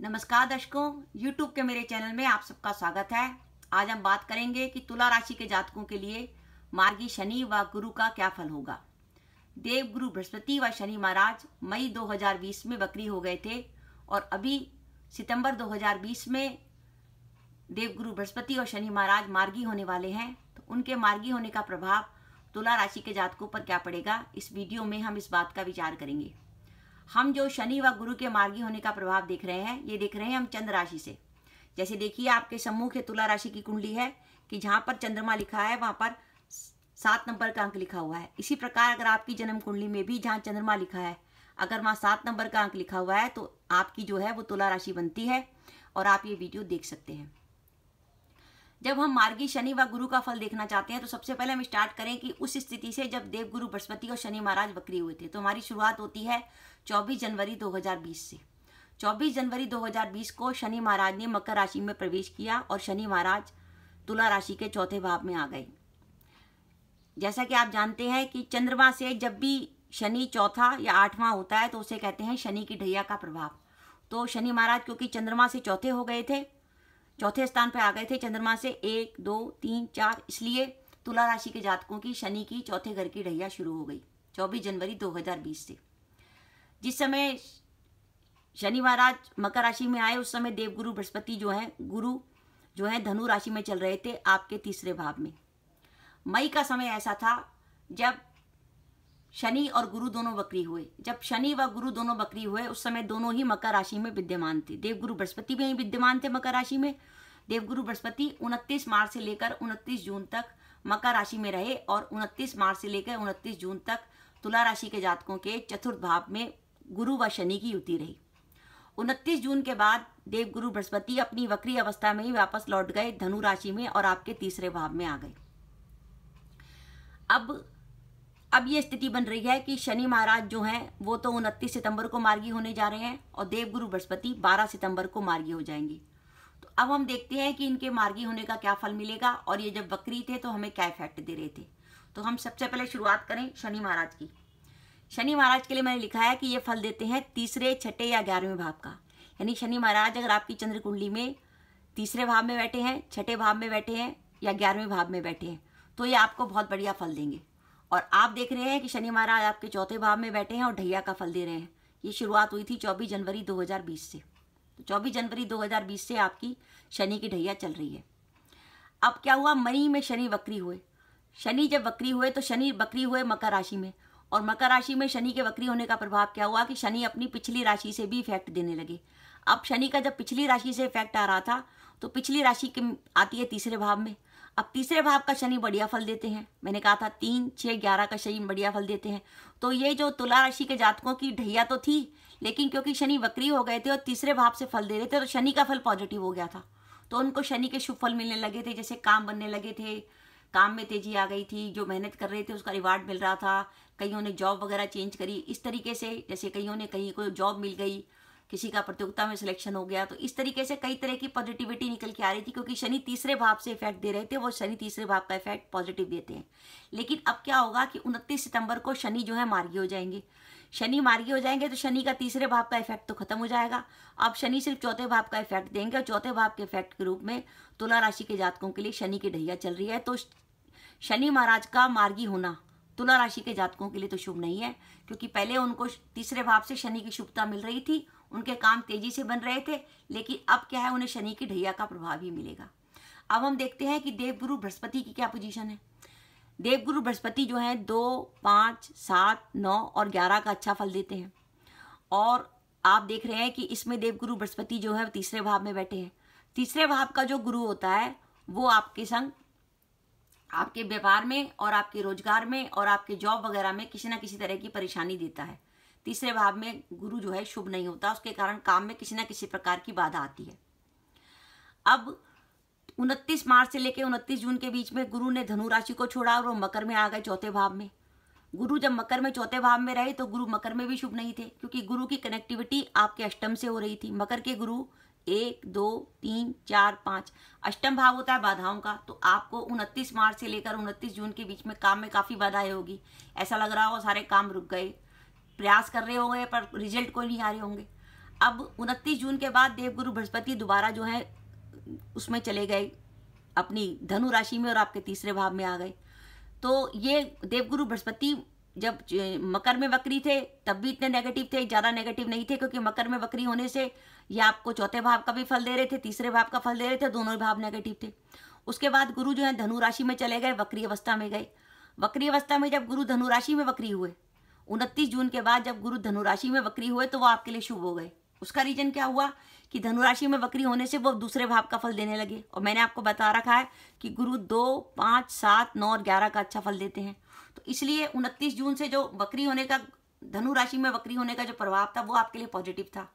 नमस्कार दर्शकों, YouTube के मेरे चैनल में आप सबका स्वागत है। आज हम बात करेंगे कि तुला राशि के जातकों के लिए मार्गी शनि व गुरु का क्या फल होगा। देव गुरु बृहस्पति व शनि महाराज मई 2020 में वक्री हो गए थे और अभी सितंबर 2020 में देव गुरु बृहस्पति और शनि महाराज मार्गी होने वाले हैं। तो उनके मार्गी होने का प्रभाव तुला राशि के जातकों पर क्या पड़ेगा, इस वीडियो में हम इस बात का विचार करेंगे। हम जो शनि व गुरु के मार्गी होने का प्रभाव देख रहे हैं, ये देख रहे हैं हम चंद्र राशि से। जैसे देखिए आपके सम्मुख है तुला राशि की कुंडली है कि जहाँ पर चंद्रमा लिखा है वहाँ पर 7 नंबर का अंक लिखा हुआ है। इसी प्रकार अगर आपकी जन्म कुंडली में भी जहाँ चंद्रमा लिखा है, अगर वहाँ 7 नंबर का अंक लिखा हुआ है तो आपकी जो है वो तुला राशि बनती है और आप ये वीडियो देख सकते हैं। जब हम मार्गी शनि व गुरु का फल देखना चाहते हैं तो सबसे पहले हम स्टार्ट करें कि उस स्थिति से जब देव गुरु बृहस्पति और शनि महाराज वक्री हुए थे। तो हमारी शुरुआत होती है 24 जनवरी 2020 से। 24 जनवरी 2020 को शनि महाराज ने मकर राशि में प्रवेश किया और शनि महाराज तुला राशि के चौथे भाव में आ गए। जैसा कि आप जानते हैं कि चंद्रमा से जब भी शनि चौथा या 8वां होता है तो उसे कहते हैं शनि की ढैया का प्रभाव। तो शनि महाराज क्योंकि चंद्रमा से चौथे हो गए थे, चौथे स्थान पर आ गए थे चंद्रमा से 1, 2, 3, 4, इसलिए तुला राशि के जातकों की शनि की चौथे घर की ढैया शुरू हो गई 24 जनवरी 2020 से। जिस समय शनि महाराज मकर राशि में आए उस समय देवगुरु बृहस्पति गुरु जो है धनु राशि में चल रहे थे आपके तीसरे भाव में। मई का समय ऐसा था जब शनि और गुरु दोनों वक्री हुए। जब शनि व गुरु दोनों वक्री हुए उस समय दोनों ही मकर राशि में विद्यमान थे। देवगुरु बृहस्पति भी विद्यमान थे मकर राशि में। देवगुरु बृहस्पति 29 मार्च से लेकर 29 जून तक मकर राशि में रहे और 29 मार्च से लेकर 29 जून तक तुला राशि के जातकों के चतुर्थ भाव में गुरु व शनि की युति रही। 29 जून के बाद देवगुरु बृहस्पति अपनी वक्री अवस्था में ही वापस लौट गए धनु राशि में और आपके तीसरे भाव में आ गए। अब ये स्थिति बन रही है कि शनि महाराज जो हैं वो तो 29 सितंबर को मार्गी होने जा रहे हैं और देवगुरु बृहस्पति 12 सितंबर को मार्गी हो जाएंगे। तो अब हम देखते हैं कि इनके मार्गी होने का क्या फल मिलेगा और ये जब वक्री थे तो हमें क्या इफेक्ट दे रहे थे। तो हम सबसे पहले शुरुआत करें शनि महाराज की। शनि महाराज के लिए मैंने लिखा है कि ये फल देते हैं तीसरे, छठे या 11वें भाव का। यानी शनि महाराज अगर आपकी चंद्र कुंडली में तीसरे भाव में बैठे हैं, छठे भाव में बैठे हैं या 11वें भाव में बैठे हैं तो ये आपको बहुत बढ़िया फल देंगे। और आप देख रहे हैं कि शनि महाराज आपके चौथे भाव में बैठे हैं और ढैया का फल दे रहे हैं। ये शुरुआत हुई थी 24 जनवरी 2020 से। तो 24 जनवरी 2020 से आपकी शनि की ढैया चल रही है। अब क्या हुआ, मई में शनि वक्री हुए। शनि जब वक्री हुए तो शनि वक्री हुए मकर राशि में और मकर राशि में शनि के वक्री होने का प्रभाव क्या हुआ कि शनि अपनी पिछली राशि से भी इफेक्ट देने लगे। अब शनि का जब पिछली राशि से इफेक्ट आ रहा था तो पिछली राशि की आती है तीसरे भाव में। अब तीसरे भाव का शनि बढ़िया फल देते हैं। मैंने कहा था 3, 6, 11 का शनि बढ़िया फल देते हैं। तो ये जो तुला राशि के जातकों की ढैया तो थी, लेकिन क्योंकि शनि वक्री हो गए थे और तीसरे भाव से फल दे रहे थे तो शनि का फल पॉजिटिव हो गया था। तो उनको शनि के शुभ फल मिलने लगे थे। जैसे काम बनने लगे थे, काम में तेजी आ गई थी, जो मेहनत कर रहे थे उसका रिवार्ड मिल रहा था। कईयों ने जॉब वगैरह चेंज करी इस तरीके से, जैसे कईयों ने कहीं कोई जॉब मिल गई, किसी का प्रतियोगिता में सिलेक्शन हो गया। तो इस तरीके से कई तरह की पॉजिटिविटी निकल के आ रही थी क्योंकि शनि तीसरे भाव से इफेक्ट दे रहे थे। वो शनि तीसरे भाव का इफेक्ट पॉजिटिव देते हैं। लेकिन अब क्या होगा कि 29 सितंबर को शनि जो है मार्गी हो जाएंगे। शनि मार्गी हो जाएंगे तो शनि का तीसरे भाव का इफेक्ट तो खत्म हो जाएगा। अब शनि सिर्फ चौथे भाव का इफेक्ट देंगे और चौथे भाव के इफेक्ट के रूप में तुला राशि के जातकों के लिए शनि की ढैया चल रही है। तो शनि महाराज का मार्गी होना तुला राशि के जातकों के लिए तो शुभ नहीं है, क्योंकि पहले उनको तीसरे भाव से शनि की शुभता मिल रही थी, उनके काम तेजी से बन रहे थे, लेकिन अब क्या है, उन्हें शनि की ढैया का प्रभाव ही मिलेगा। अब हम देखते हैं कि देवगुरु बृहस्पति की क्या पोजीशन है। देवगुरु बृहस्पति जो है 2, 5, 7, 9 और 11 का अच्छा फल देते हैं। और आप देख रहे हैं कि इसमें देवगुरु बृहस्पति जो है तीसरे भाव में बैठे हैं। तीसरे भाव का जो गुरु होता है वो आपके संग आपके व्यापार में और आपके रोजगार में और आपके जॉब वगैरह में किसी ना किसी तरह की परेशानी देता है। तीसरे भाव में गुरु जो है शुभ नहीं होता, उसके कारण काम में किसी ना किसी प्रकार की बाधा आती है। अब 29 मार्च से लेकर 29 जून के बीच में गुरु ने धनु राशि को छोड़ा और वो मकर में आ गए चौथे भाव में। गुरु जब मकर में चौथे भाव में रहे तो गुरु मकर में भी शुभ नहीं थे, क्योंकि गुरु की कनेक्टिविटी आपके अष्टम से हो रही थी। मकर के गुरु 1, 2, 3, 4, 5 अष्टम भाव होता है बाधाओं का। तो आपको 29 मार्च से लेकर 29 जून के बीच में काम में काफी बाधाएं होगी। ऐसा लग रहा हो सारे काम रुक गए, प्रयास कर रहे होंगे पर रिजल्ट कोई नहीं आ रहे होंगे। अब 29 जून के बाद देवगुरु बृहस्पति दोबारा जो है उसमें चले गए अपनी धनु राशि में और आपके तीसरे भाव में आ गए। तो ये देवगुरु बृहस्पति जब मकर में वक्री थे तब भी इतने नेगेटिव थे, ज़्यादा नेगेटिव नहीं थे, क्योंकि मकर में वक्री होने से ये आपको चौथे भाव का भी फल दे रहे थे, तीसरे भाव का फल दे रहे थे, दोनों ही भाव नेगेटिव थे। उसके बाद गुरु जो है धनु राशि में चले गए, वक्री अवस्था में गए। वक्री अवस्था में जब गुरु धनु राशि में वक्री हुए, 29 जून के बाद जब गुरु धनु राशि में वक्री हुए तो वो आपके लिए शुभ हो गए। उसका रीजन क्या हुआ कि धनु राशि में वक्री होने से वो दूसरे भाव का फल देने लगे। और मैंने आपको बता रखा है कि गुरु 2, 5, 7, 9 और 11 का अच्छा फल देते हैं। तो इसलिए 29 जून से जो वक्री होने का, धनु राशि में वक्री होने का जो प्रभाव था वो आपके लिए पॉजिटिव था,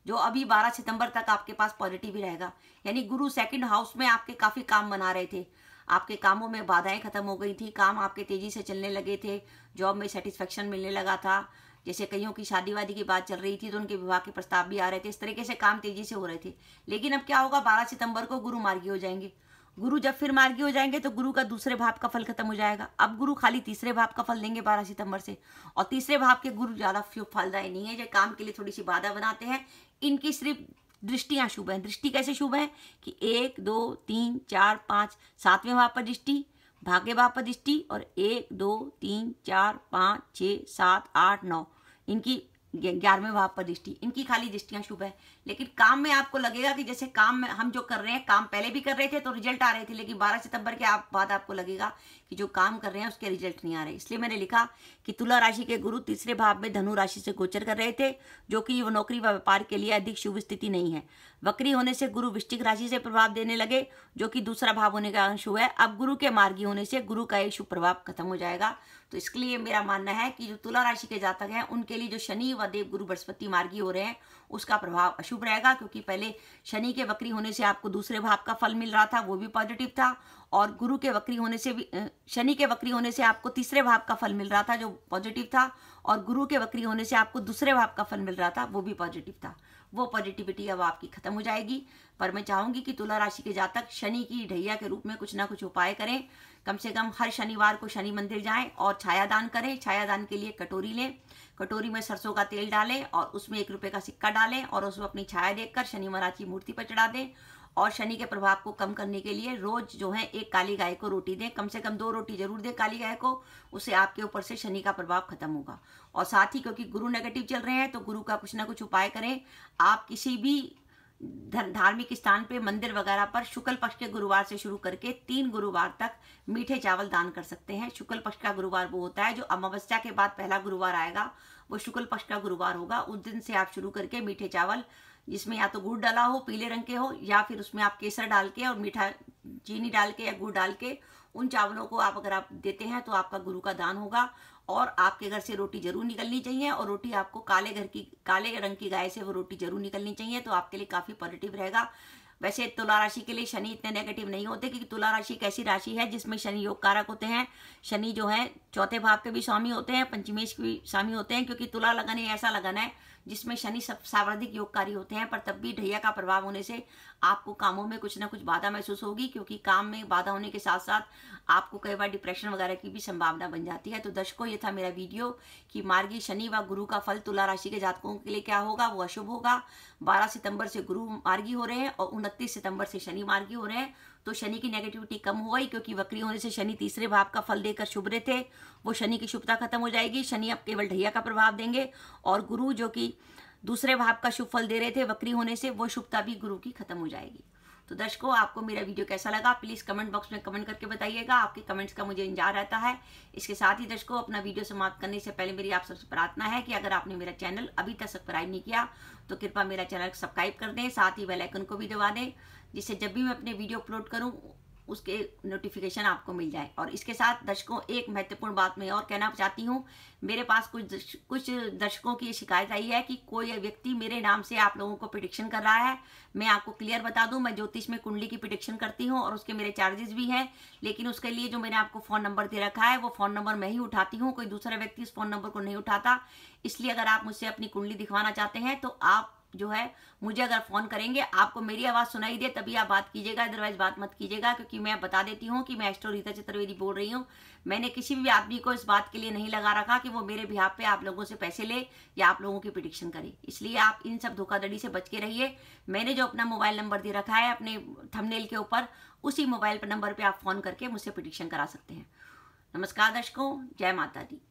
जो अभी 12 सितंबर तक आपके पास पॉजिटिव ही रहेगा। यानी गुरु सेकंड हाउस में आपके काफ़ी काम बना रहे थे, आपके कामों में बाधाएं खत्म हो गई थी, काम आपके तेजी से चलने लगे थे, जॉब में सेटिस्फेक्शन मिलने लगा था। जैसे कईयों की शादी वादी की बात चल रही थी तो उनके विवाह के प्रस्ताव भी आ रहे थे, इस तरीके से काम तेजी से हो रहे थे। लेकिन अब क्या होगा, 12 सितंबर को गुरु मार्गी हो जाएंगे। गुरु जब फिर मार्गी हो जाएंगे तो गुरु का दूसरे भाव का फल खत्म हो जाएगा। अब गुरु खाली तीसरे भाव का फल देंगे 12 सितंबर से, और तीसरे भाव के गुरु ज़्यादा फलदायी नहीं है, जो काम के लिए थोड़ी सी बाधा बनाते हैं। इनकी सिर्फ दृष्टियां शुभ हैं। दृष्टि कैसे शुभ है कि 1, 2, 3, 4, 5 7वें भाव पर दृष्टि, भाग्य भाव पर दृष्टि, और 1, 2, 3, 4, 5, 6, 7, 8, 9 इनकी 11वें भाव पर दृष्टि, इनकी खाली दृष्टियां शुभ है। लेकिन काम में आपको लगेगा कि जैसे काम में हम जो कर रहे हैं, काम पहले भी कर रहे थे तो रिजल्ट आ रहे थे, लेकिन 12 सितंबर के बाद आपको लगेगा कि जो काम कर रहे हैं उसके रिजल्ट नहीं आ रहे। इसलिए मैंने लिखा कि तुला राशि के गुरु तीसरे भाव में धनु राशि से गोचर कर रहे थे, जो कि नौकरी व व्यापार के लिए अधिक शुभ स्थिति नहीं है। वक्री होने से गुरु वृश्चिक राशि से प्रभाव देने लगे, जो कि दूसरा भाव होने का अंश हुआ है। अब गुरु के मार्गी होने से गुरु का एक शुभ प्रभाव खत्म हो जाएगा। तो इसके लिए मेरा मानना है कि जो तुला राशि के जातक हैं उनके लिए जो शनि व देव गुरु बृहस्पति मार्गी हो रहे हैं उसका प्रभाव अशुभ रहेगा, क्योंकि पहले शनि के वक्री होने से आपको दूसरे भाव का फल मिल रहा था, वो भी पॉजिटिव था, और गुरु के वक्री होने से भी, शनि के वक्री होने से आपको तीसरे भाव का फल मिल रहा था जो पॉजिटिव था, और गुरु के वक्री होने से आपको दूसरे भाव का फल मिल रहा था वो भी पॉजिटिव था। वो पॉजिटिविटी अब आपकी खत्म हो जाएगी। पर मैं चाहूंगी कि तुला राशि के जातक शनि की ढैया के रूप में कुछ ना कुछ उपाय करें। कम से कम हर शनिवार को शनि मंदिर जाएं और छायादान करें। छायादान के लिए कटोरी लें, कटोरी में सरसों का तेल डालें और उसमें 1 रुपये का सिक्का डालें और उसमें अपनी छाया देखकर शनि महाराज की मूर्ति पर चढ़ा दें। और शनि के प्रभाव को कम करने के लिए रोज जो है एक काली गाय को रोटी दें, कम से कम 2 रोटी जरूर दें काली गाय को, उससे आपके ऊपर से शनि का प्रभाव खत्म होगा। और साथ ही क्योंकि गुरु नेगेटिव चल रहे हैं तो गुरु का कुछ ना कुछ उपाय करें। आप किसी भी धार्मिक स्थान पे, मंदिर वगैरह पर शुक्ल पक्ष के गुरुवार से शुरू करके 3 गुरुवार तक मीठे चावल दान कर सकते हैं। शुक्ल पक्ष का गुरुवार वो होता है जो अमावस्या के बाद पहला गुरुवार आएगा, वो शुक्ल पक्ष का गुरुवार होगा। उस दिन से आप शुरू करके मीठे चावल, जिसमें या तो गुड़ डाला हो, पीले रंग के हो, या फिर उसमें आप केसर डाल के और मीठा चीनी डाल के या गुड़ डाल के उन चावलों को आप अगर आप देते हैं तो आपका गुरु का दान होगा। और आपके घर से रोटी जरूर निकलनी चाहिए, और रोटी आपको काले रंग की गाय से वो रोटी जरूर निकलनी चाहिए, तो आपके लिए काफ़ी पॉजिटिव रहेगा। वैसे तुला राशि के लिए शनि इतने नेगेटिव नहीं होते, क्योंकि तुला राशि एक ऐसी राशि है जिसमें शनि योग कारक होते हैं। शनि जो है चौथे भाव के भी स्वामी होते हैं, पंचमेश के भी स्वामी होते हैं, क्योंकि तुला लगन ही ऐसा लगन है जिसमें शनि सब सर्वाधिक योगकारी होते हैं। पर तब भी ढैया का प्रभाव होने से आपको कामों में कुछ ना कुछ बाधा महसूस होगी, क्योंकि काम में बाधा होने के साथ साथ आपको कई बार डिप्रेशन वगैरह की भी संभावना बन जाती है। तो दर्शकों, ये था मेरा वीडियो कि मार्गी शनि व गुरु का फल तुला राशि के जातकों के लिए क्या होगा, वो अशुभ होगा। 12 सितंबर से गुरु मार्गी हो रहे हैं और 29 सितंबर से शनि मार्गी हो रहे हैं, तो शनि की नेगेटिविटी कम हो गई, क्योंकि वक्री होने से शनि तीसरे भाव का फल देकर शुभ रहे थे, वो शनि की शुभता खत्म हो जाएगी। शनि अब केवल ढैया का प्रभाव देंगे, और गुरु जो कि दूसरे भाव का शुभ फल दे रहे थे वक्री होने से, वो शुभता भी गुरु की खत्म हो जाएगी। तो दर्शकों, आपको मेरा वीडियो कैसा लगा प्लीज़ कमेंट बॉक्स में कमेंट करके बताइएगा। आपके कमेंट्स का मुझे इंतजार रहता है। इसके साथ ही दर्शकों, अपना वीडियो समाप्त करने से पहले मेरी आप सबसे प्रार्थना है कि अगर आपने मेरा चैनल अभी तक सब्सक्राइब नहीं किया तो कृपया मेरा चैनल सब्सक्राइब कर दें, साथ ही बेल आइकन को भी दबा दें, जिससे जब भी मैं अपने वीडियो अपलोड करूँ उसके नोटिफिकेशन आपको मिल जाए। और इसके साथ दर्शकों, एक महत्वपूर्ण बात मैं और कहना चाहती हूँ। मेरे पास कुछ दर्शकों की शिकायत आई है कि कोई व्यक्ति मेरे नाम से आप लोगों को प्रेडिक्शन कर रहा है। मैं आपको क्लियर बता दूं, मैं ज्योतिष में कुंडली की प्रेडिक्शन करती हूं और उसके मेरे चार्जेस भी हैं, लेकिन उसके लिए जो मैंने आपको फ़ोन नंबर दे रखा है वो फ़ोन नंबर मैं ही उठाती हूँ, कोई दूसरा व्यक्ति इस फ़ोन नंबर को नहीं उठाता। इसलिए अगर आप मुझसे अपनी कुंडली दिखवाना चाहते हैं तो आप जो है मुझे अगर फ़ोन करेंगे, आपको मेरी आवाज़ सुनाई दे तभी आप बात कीजिएगा, अदरवाइज बात मत कीजिएगा, क्योंकि मैं बता देती हूँ कि मैं एस्ट्रो रीता चतुर्वेदी बोल रही हूँ। मैंने किसी भी आदमी को इस बात के लिए नहीं लगा रखा कि वो मेरे बिहाफ पे आप लोगों से पैसे ले या आप लोगों की प्रेडिक्शन करे। इसलिए आप इन सब धोखाधड़ी से बच के रहिए। मैंने जो अपना मोबाइल नंबर दे रखा है अपने थंबनेल के ऊपर, उसी मोबाइल नंबर पर आप फ़ोन करके मुझसे प्रेडिक्शन करा सकते हैं। नमस्कार दर्शकों, जय माता दी।